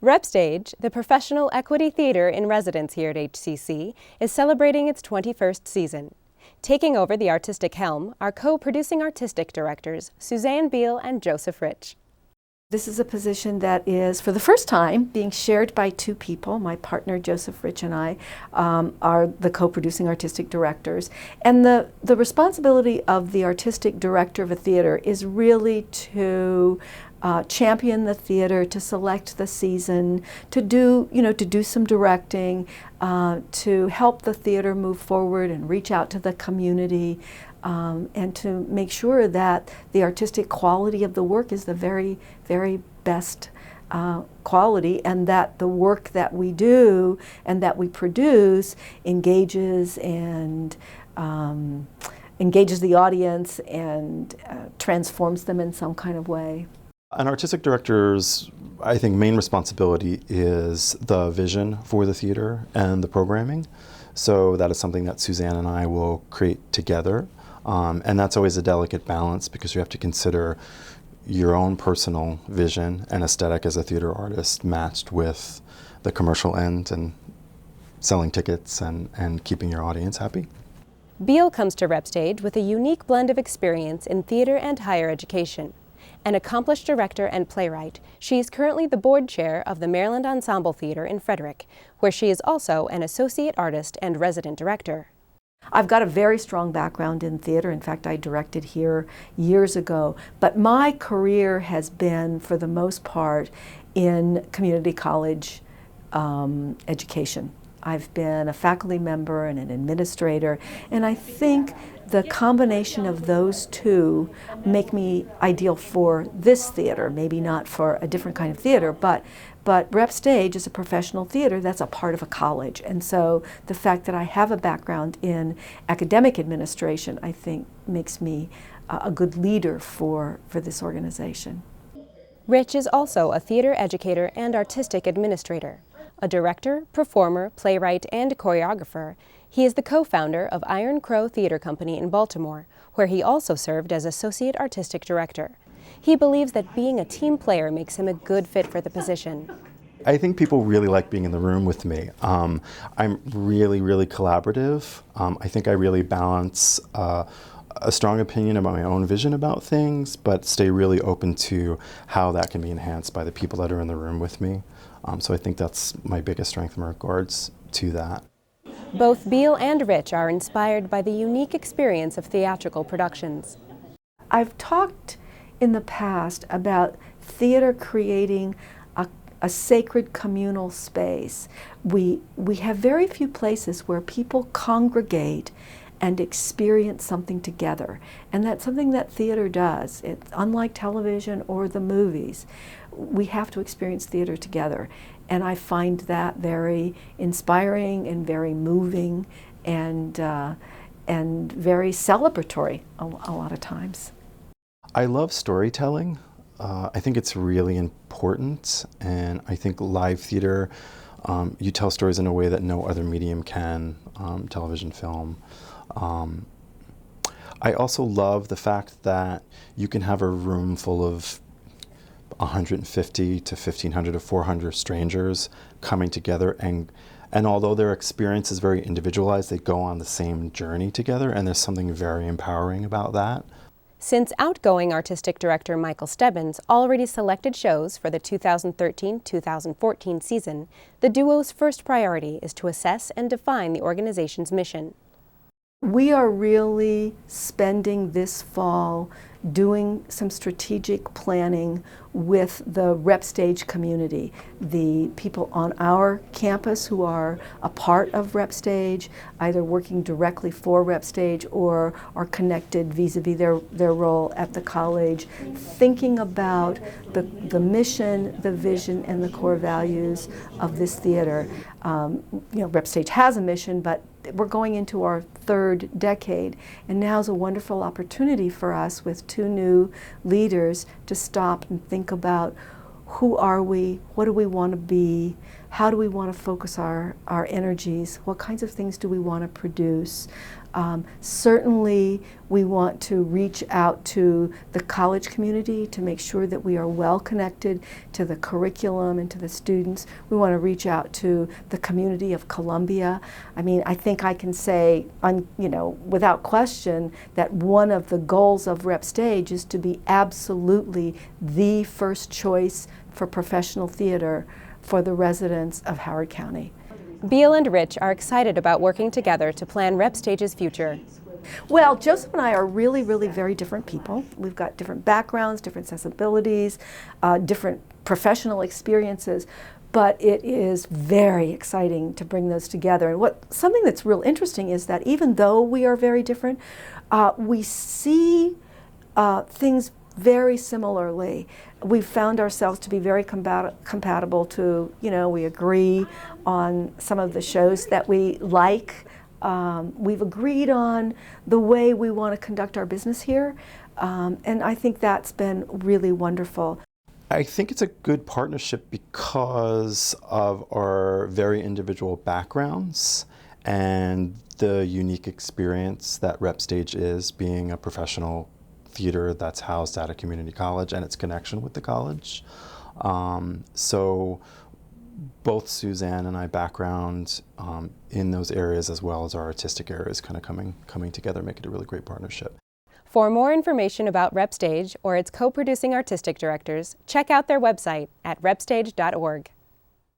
REPStage, the professional equity theater in residence here at HCC, is celebrating its 21st season. Taking over the artistic helm are co-producing artistic directors Suzanne Beal and Joseph Rich. This is a position that is, for the first time, being shared by two people. My partner, Joseph Rich, and I are the co-producing artistic directors. And the responsibility of the artistic director of a theater is really to champion the theater, to select the season, to do some directing, to help the theater move forward and reach out to the community. And to make sure that the artistic quality of the work is the very, very best quality, and that the work that we do and that we produce engages the audience and transforms them in some kind of way. An artistic director's, I think, main responsibility is the vision for the theater and the programming. So that is something that Suzanne and I will create together. And that's always a delicate balance because you have to consider your own personal vision and aesthetic as a theater artist matched with the commercial end and selling tickets and keeping your audience happy. Beal comes to REPStage with a unique blend of experience in theater and higher education. An accomplished director and playwright, she is currently the board chair of the Maryland Ensemble Theater in Frederick, where she is also an associate artist and resident director. I've got a very strong background in theater. In fact, I directed here years ago. But my career has been, for the most part, in community college education. I've been a faculty member and an administrator, and I think the combination of those two make me ideal for this theater, maybe not for a different kind of theater, but REPStage is a professional theater that's a part of a college. And so the fact that I have a background in academic administration, I think, makes me a good leader for this organization. Rich is also a theater educator and artistic administrator. A director, performer, playwright, and choreographer, he is the co-founder of Iron Crow Theater Company in Baltimore, where he also served as associate artistic director. He believes that being a team player makes him a good fit for the position. I think people really like being in the room with me. I'm really, really collaborative. I think I really balance a strong opinion about my own vision about things, but stay really open to how that can be enhanced by the people that are in the room with me. So I think that's my biggest strength in regards to that. Both Beal and Rich are inspired by the unique experience of theatrical productions. I've talked in the past about theater creating a sacred communal space. We have very few places where people congregate and experience something together. And that's something that theater does. It's unlike television or the movies. We have to experience theater together. And I find that very inspiring and very moving and very celebratory a lot of times. I love storytelling. I think it's really important, and I think live theater, you tell stories in a way that no other medium can, television, film. I also love the fact that you can have a room full of 150 to 1,500 to 400 strangers coming together, and although their experience is very individualized, they go on the same journey together, and there's something very empowering about that. Since outgoing artistic director Michael Stebbins already selected shows for the 2013-2014 season, the duo's first priority is to assess and define the organization's mission. We are really spending this fall doing some strategic planning with the REPStage community, the people on our campus who are a part of REPStage, either working directly for REPStage or are connected vis-a-vis their role at the college, thinking about the mission, the vision, and the core values of this theater. REPStage has a mission, but we're going into our third decade, and now's a wonderful opportunity for us with two new leaders to stop and think about who are we, what do we want to be, how do we want to focus our energies? What kinds of things do we want to produce? Certainly, we want to reach out to the college community to make sure that we are well connected to the curriculum and to the students. We want to reach out to the community of Columbia. I mean, I think I can say, without question, that one of the goals of REPStage is to be absolutely the first choice for professional theater for the residents of Howard County. Beal and Rich are excited about working together to plan REPStage's future. Well, Joseph and I are really, really very different people. We've got different backgrounds, different sensibilities, different professional experiences, but it is very exciting to bring those together. And something that's real interesting is that even though we are very different, we see things very similarly. We've found ourselves to be very compatible to, we agree on some of the shows that we like. We've agreed on the way we want to conduct our business here, and I think that's been really wonderful. I think it's a good partnership because of our very individual backgrounds and the unique experience that REPStage is, being a professional theater that's housed at a community college and its connection with the college. So both Suzanne and I background in those areas, as well as our artistic areas, kind of coming together, make it a really great partnership. For more information about REPStage or its co-producing artistic directors, check out their website at repstage.org.